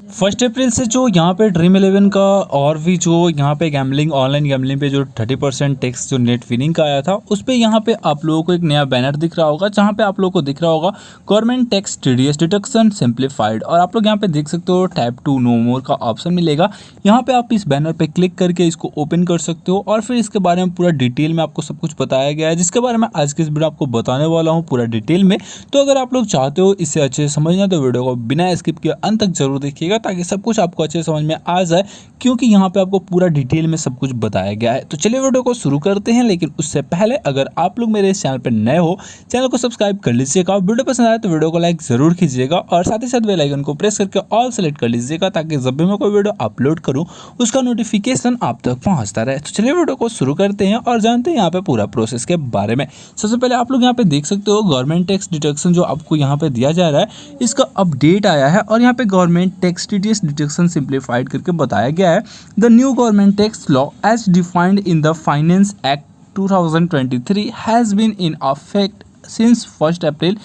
1 April से जो यहाँ पे ड्रीम 11 का और भी जो यहाँ पे गैम्बलिंग ऑनलाइन गैम्बलिंग पे जो 30% टैक्स जो नेट विनिंग का आया था, उस पे यहाँ पे आप लोगों को एक नया बैनर दिख रहा होगा, जहाँ पे आप लोगों को दिख रहा होगा government tax TDS deduction simplified. और आप लोग यहाँ पे देख सकते हो टैप टू नो मोर का ऑप्शन मिलेगा। यहाँ पे आप इस बैनर पे क्लिक करके इसको ओपन कर सकते हो और फिर इसके बारे में पूरा डिटेल में आपको सब कुछ बताया गया है, जिसके बारे में आज के इस वीडियो आपको बताने वाला हूँ पूरा डिटेल में। तो अगर आप लोग चाहते हो इससे अच्छे से समझना तो वीडियो को बिना स्किप किए अंत तक जरूर देखिएगा, ताकि सब कुछ आपको अच्छे समझ में आ जाए, क्योंकि यहाँ पे आपको पूरा डिटेल में सब कुछ बताया गया है। तो चलिए वीडियो को शुरू करते हैं, लेकिन उससे पहले अगर आप लोग मेरे इस चैनल पर नए हो, चैनल को सब्सक्राइब कर लीजिएगा। वीडियो पसंद आए तो वीडियो को लाइक जरूर कीजिएगा और साथ ही साथ बेल आइकन को प्रेस करके ऑल सेलेक्ट कर लीजिएगा, ताकि जब भी मैं कोई वीडियो अपलोड करूँ उसका नोटिफिकेशन आप तक पहुँचता रहे। तो चलिए वीडियो को शुरू करते हैं और जानते हैं यहाँ पे पूरा प्रोसेस के बारे में। सबसे पहले आप लोग यहाँ पे देख सकते हो गवर्नमेंट टैक्स डिडक्शन जो आपको यहाँ पे दिया जा रहा है, इसका अपडेट आया है और यहाँ पे government tax TDS deduction simplified करके बताया गया है। The new government tax law as defined in the finance act 2023 has been in affect since 1 April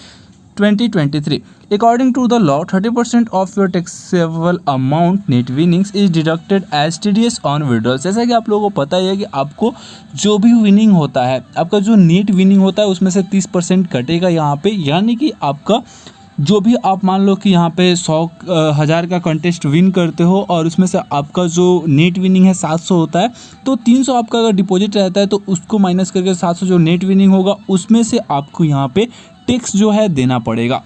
2023. According to the law, 30% of your taxable amount net winnings is deducted as TDS on withdrawals. जैसा कि आप लोगों को पता ही है कि आपको जो भी विनिंग होता है, आपका जो नेट विनिंग होता है उसमें से 30% कटेगा यहाँ पे। यानी कि आपका जो भी आप मान लो कि यहाँ पे 100,000 का कंटेस्ट विन करते हो और उसमें से आपका जो नेट विनिंग है 700 होता है, तो 300 आपका अगर डिपॉजिट रहता है तो उसको माइनस करके 700 जो नेट विनिंग होगा उसमें से आपको यहाँ पे टैक्स जो है देना पड़ेगा।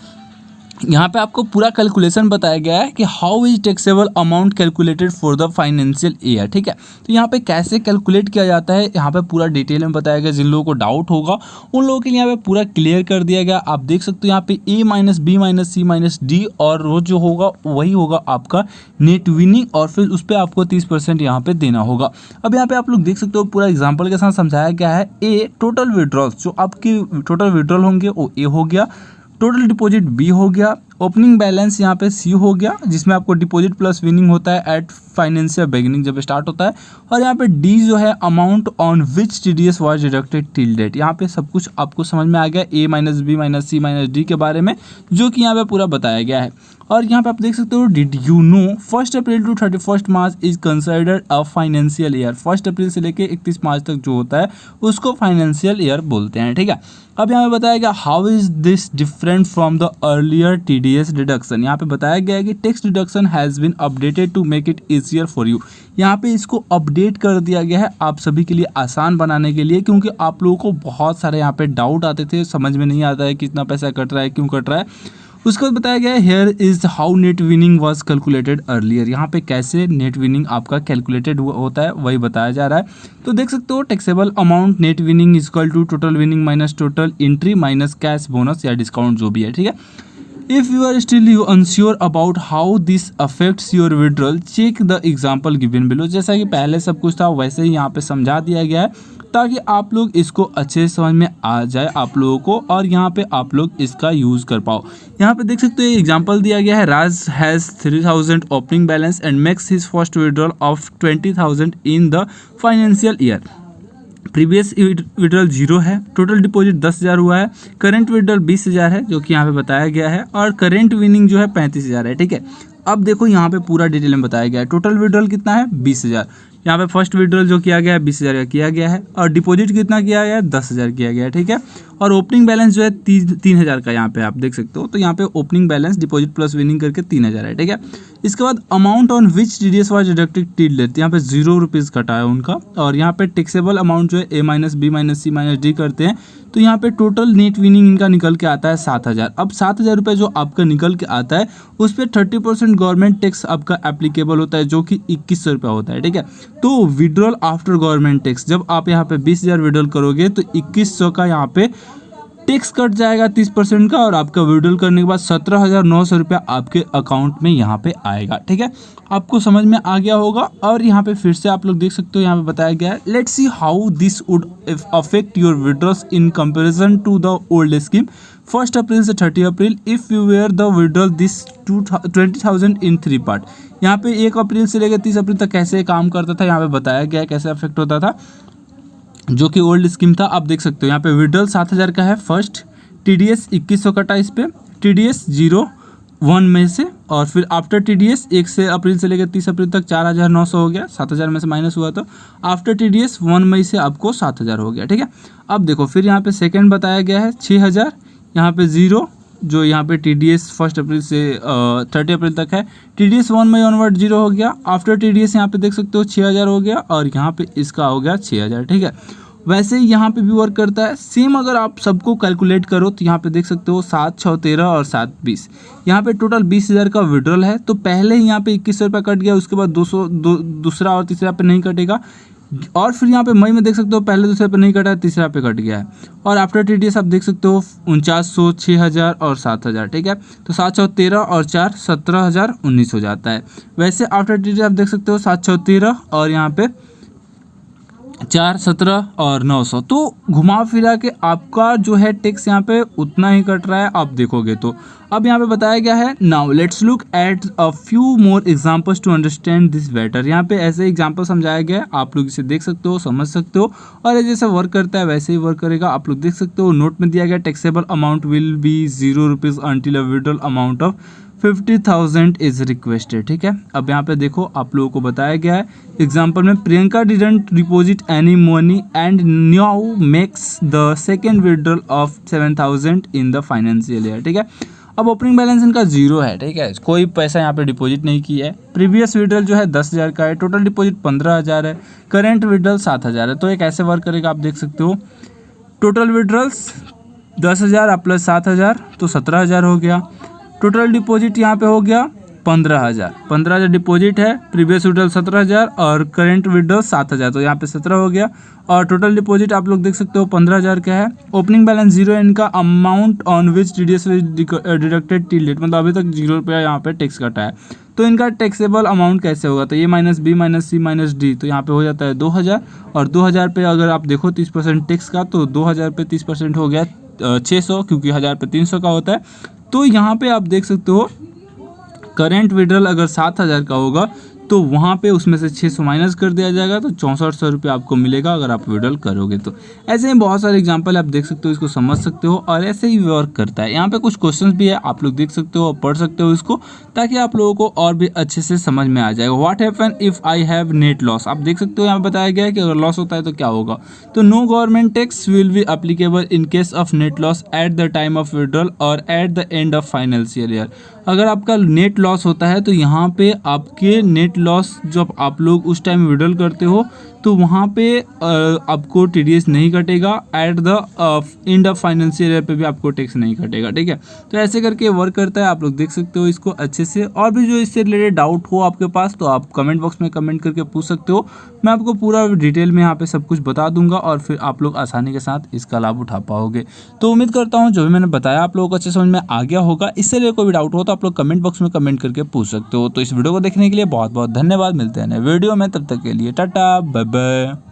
यहाँ पे आपको पूरा कैलकुलेशन बताया गया है कि how is taxable amount calculated for the financial year. ठीक है, तो यहाँ पे कैसे कैलकुलेट किया जाता है यहाँ पे पूरा डिटेल में बताया गया। जिन लोगों को डाउट होगा उन लोगों के लिए यहाँ पे पूरा क्लियर कर दिया गया। आप देख सकते हो यहाँ पे A minus B minus C minus D और वो जो होगा वही होगा आपका नेट विनिंग, और फिर उस पर आपको 30% यहाँ पे देना होगा। अब यहाँ पे आप लोग देख सकते हो पूरा एग्जाम्पल के साथ समझाया गया है। A टोटल विड्रॉल, जो आपके टोटल विड्रॉल होंगे वो A हो गया, टोटल डिपॉजिट बी हो गया, ओपनिंग बैलेंस यहाँ पे सी हो गया, जिसमें आपको डिपॉजिट प्लस विनिंग होता है एट फाइनेंशियल बिगिनिंग जब स्टार्ट होता है, और यहाँ पे डी जो है amount on which TDS was deducted till date. यहाँ पे सब कुछ आपको समझ में आ गया A minus B minus C minus D के बारे में, जो कि यहाँ पे पूरा बताया गया है। और यहाँ पे आप देख सकते हो did you know 1 April to 31 March is considered a financial year. 1 April से लेके 31 मार्च तक जो होता है उसको फाइनेंशियल ईयर बोलते हैं। ठीक है, अब यहाँ पे बताया गया how is this different from the earlier TDS deduction. यहाँ पे बताया गया है कि tax deduction has been updated to make it easier for you. यहाँ पे इसको अपडेट कर दिया गया है आप सभी के लिए आसान बनाने के लिए, क्योंकि आप लोगों को बहुत सारे यहाँ पे डाउट आते थे, समझ में नहीं आता है कितना पैसा कट रहा है, क्यों कट रहा है। उसके बाद बताया गया है here is how net winning was calculated earlier. यहाँ पे कैसे नेट विनिंग आपका कैलकुलेटेड होता है वही बताया जा रहा है। तो देख सकते हो taxable amount net winning is equal to total winning minus total entry minus cash bonus या डिस्काउंट जो भी है। ठीक है, if you are still you unsure about how this affects your withdrawal check the example given below. जैसा कि पहले सब कुछ था वैसे ही यहाँ पे समझा दिया गया है, ताकि आप लोग इसको अच्छे से समझ में आ जाए आप लोगों को, और यहाँ पे आप लोग इसका यूज़ कर पाओ। यहाँ पे देख सकते हो एग्जांपल दिया गया है। Raj has 3000 opening balance and makes his first withdrawal of 20,000 in the financial year. Previous withdrawal 0 है, टोटल डिपॉजिट 10,000 हुआ है, करंट विड्रॉल 20,000 है जो कि यहाँ पे बताया गया है, और करंट विनिंग जो है 35,000 है। ठीक है, अब देखो यहाँ पे पूरा डिटेल में बताया गया है। टोटल विड्रॉल कितना है 20,000। यहाँ पे फर्स्ट विड्रॉल जो किया गया है 20,000 का किया गया है, और डिपॉजिट कितना किया गया है 10,000 किया गया है। ठीक है, और ओपनिंग बैलेंस जो है 3,000 का यहाँ पे आप देख सकते हो। तो यहाँ पे opening balance deposit plus winning करके 3,000 है। ठीक है, इसके बाद amount on which TDS was deducted till date, यहाँ पे 0 रुपीज़ कटा है उनका, और यहाँ पे टैक्सेबल अमाउंट जो है ए minus B minus C minus D करते हैं, तो यहाँ पे टोटल नेट विनिंग इनका निकल के आता है 7,000। अब 7,000 रुपये जो आपका निकल के आता है उस पर 30% गवर्नमेंट टैक्स आपका एप्लीकेबल होता है, जो कि 2,100 रुपये होता है। ठीक है, तो विड्रॉल आफ्टर गवर्नमेंट टैक्स, जब आप यहाँ पे 20,000 विड्रॉल करोगे तो 2,100 का यहाँ पे टैक्स कट जाएगा 30% का, और आपका विड्रॉल करने के बाद 17,900 रुपया आपके अकाउंट में यहाँ पे आएगा। ठीक है, आपको समझ में आ गया होगा। और यहाँ पे फिर से आप लोग देख सकते हो यहाँ पे बताया गया है let's see how this would affect your withdrawals in comparison to the old scheme 1 April से 30 April if you were the withdrawal this 20,000 in 3 part. यहाँ पे 1 अप्रैल से लेकर 30 अप्रैल तक कैसे काम करता था यहाँ पे बताया गया है, कैसे अफेक्ट होता था, जो कि ओल्ड स्कीम था। आप देख सकते हो यहाँ पे विड्रॉल 7,000 का है फर्स्ट, टीडीएस 2,100 कटा इस पे, टीडीएस 0 1 में से, और फिर आफ्टर TDS 1 से अप्रैल से लेकर 30 अप्रैल तक 4,900 हो गया, 7,000 में से माइनस हुआ तो आफ्टर TDS 1 मई से आपको 7,000 हो गया। ठीक है, अब देखो फिर यहाँ पे सेकंड बताया गया है 6,000, यहाँ पे 0 जो यहाँ पे TDS 1 अप्रैल से 30 अप्रैल तक है, TDS 1 मई ऑनवर्ड 0 हो गया, आफ्टर TDS यहाँ पे देख सकते हो 6,000 हो गया और यहाँ पे इसका हो गया 6,000। ठीक है, वैसे ही यहाँ पे भी वर्क करता है सेम। अगर आप सबको कैलकुलेट करो तो यहाँ पे देख सकते हो 7, 6, 13 और 7, 20, यहाँ पे टोटल 20,000 का विड्रॉल है। तो पहले ही यहाँ पे 2100 रुपये कट गया, उसके बाद 200 दूसरा और तीसरा पे नहीं कटेगा, और फिर यहाँ पे मई में देख सकते हो पहले दूसरे पे नहीं कटा है, तीसरा पे कट गया है। और आफ्टर TDS आप देख सकते हो 4900, 6,000 और 7,000। ठीक है, तो 7, 6, 13 और 4 17,000 19 हो जाता है। वैसे आफ्टर TDS आप देख सकते हो 7, 6, 13 और यहाँ पे 4, 17 और 900। तो घुमा फिरा के आपका जो है टैक्स यहाँ पे उतना ही कट रहा है आप देखोगे तो। अब यहाँ पे बताया गया है now let's look at a few more examples to understand this better. यहाँ पे ऐसे एग्जांपल समझाया गया है, आप लोग इसे देख सकते हो, समझ सकते हो, और ये जैसे वर्क करता है वैसे ही वर्क करेगा। आप लोग देख सकते हो नोट में दिया गया taxable amount will be 0 rupees until a withdrawal amount of 50,000 is requested. ठीक है, अब यहाँ पे देखो आप लोगों को बताया गया है एग्जाम्पल में Priyanka didn't deposit any money and now makes the second withdrawal of 7,000 in the financial year. ठीक है, अब ओपनिंग बैलेंस इनका 0 है। ठीक है, कोई पैसा यहाँ पे डिपॉजिट नहीं किया है। प्रीवियस विड्रॉल जो है 10,000 का है, टोटल डिपॉजिट 15,000 है, करेंट विड्रॉल 7,000 है। तो एक ऐसे वर्क करेगा, आप देख सकते हो टोटल विड्रॉल्स 10,000 आप प्लस 7,000 तो 17,000 हो गया। टोटल डिपॉजिट यहाँ पे हो गया 15,000 डिपॉजिट है, प्रीवियस विड्रॉल 17,000 और करंट विड्रॉल 7,000, तो यहाँ पे 17 हो गया। और टोटल डिपॉजिट आप लोग देख सकते हो 15,000 का है। ओपनिंग बैलेंस 0 है इनका, amount on which TDS deducted till date, मतलब अभी तक 0 रुपया यहाँ पे टैक्स कटा है। तो इनका टैक्सेबल अमाउंट कैसे होगा, तो ये minus B minus C minus D, तो यहाँ पे हो जाता है 2,000। और 2,000 पे अगर आप देखो 30% टैक्स का, तो 2,000 पे 30% हो गया 600, क्योंकि 1,000 पे 300 का होता है। तो यहाँ पे आप देख सकते हो करेंट विड्रॉल अगर 7,000 का होगा तो वहाँ पे उसमें से 600 माइनस कर दिया जाएगा, तो 6400 रुपये आपको मिलेगा अगर आप विड्रॉल करोगे तो। ऐसे ही बहुत सारे एग्जांपल आप देख सकते हो, इसको समझ सकते हो, और ऐसे ही वर्क करता है। यहाँ पे कुछ क्वेश्चंस भी है, आप लोग देख सकते हो, पढ़ सकते हो इसको, ताकि आप लोगों को और भी अच्छे से समझ में आ जाएगा। What happen if I have net loss, आप देख सकते हो यहाँ पे बताया गया है कि अगर लॉस होता है तो क्या होगा। तो no government tax will be applicable in case of net loss at the time of withdrawal और at the end of financial year. अगर आपका नेट लॉस होता है तो यहाँ पे आपके नेट लॉस जब आप लोग उस टाइम विड्रॉल करते हो तो वहाँ पे आपको TDS नहीं कटेगा, eight the end of financial year पे भी आपको टैक्स नहीं कटेगा। ठीक है, तो ऐसे करके वर्क करता है, आप लोग देख सकते हो इसको अच्छे से। और भी जो इससे रिलेटेड डाउट हो आपके पास तो आप कमेंट बॉक्स में कमेंट करके पूछ सकते हो, मैं आपको पूरा डिटेल में यहाँ पे सब कुछ बता दूंगा और फिर आप लोग आसानी के साथ इसका लाभ उठा पाओगे। तो उम्मीद करता हूँ जो भी मैंने बताया आप लोगों को अच्छे समझ में आ गया होगा। इससे रिलेटेड कोई भी डाउट हो तो आप लोग कमेंट बॉक्स में कमेंट करके पूछ सकते हो। तो इस वीडियो को देखने के लिए बहुत बहुत धन्यवाद, मिलते हैं नए वीडियो में, तब तक के लिए टाटा बाय बाय।